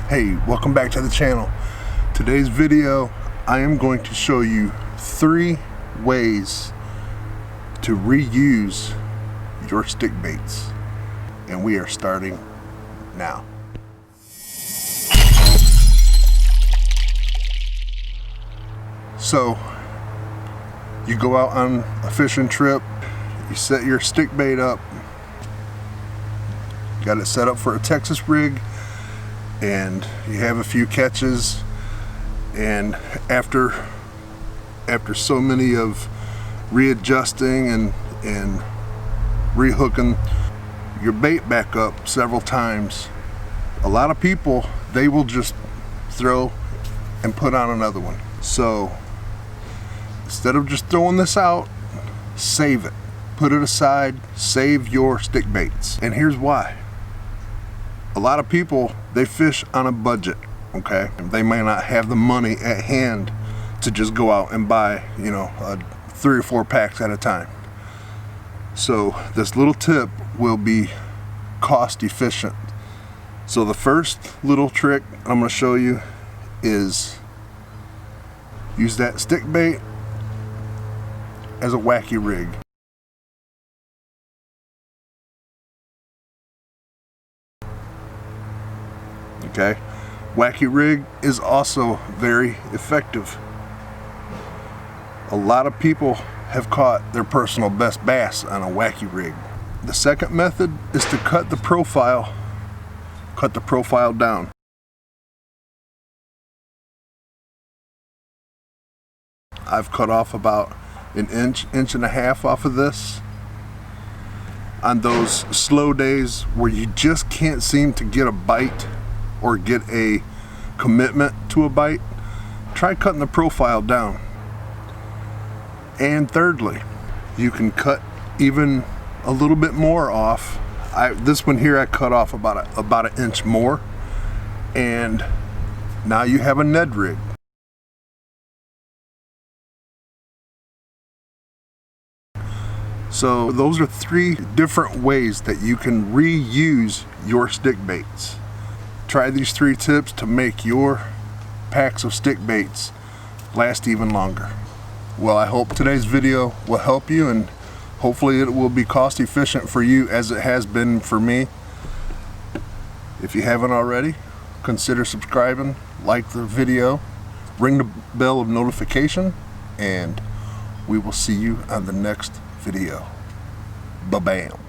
Hey, welcome back to the channel. Today's video, I am going to show you 3 ways to reuse your stick baits, and we are starting now. So you go out on a fishing trip, you set your stick bait up, got it set up for a Texas rig, and you have a few catches, and after so many of readjusting and rehooking your bait back up several times, a lot of people, they will just throw and put on another one. So instead of just throwing this out, save it, put it aside, save your stick baits. And here's why. A lot of people, they fish on a budget, okay? They may not have the money at hand to just go out and buy, 3 or 4 packs at a time. So this little tip will be cost efficient. So the first little trick I'm going to show you is use that stick bait as a wacky rig. Okay, wacky rig is also very effective. A lot of people have caught their personal best bass on a wacky rig. The second method is to cut the profile down. I've cut off about an inch and a half off of this. On those slow days where you just can't seem to get a bite or get a commitment to a bite, try cutting the profile down. And thirdly, you can cut even a little bit more off. This one here I cut off about an inch more, and now you have a Ned rig. So those are 3 different ways that you can reuse your stick baits. Try these 3 tips to make your packs of stick baits last even longer. Well, I hope today's video will help you, and hopefully it will be cost efficient for you as it has been for me. If you haven't already, consider subscribing, like the video, ring the bell of notification, and we will see you on the next video. Ba-bam.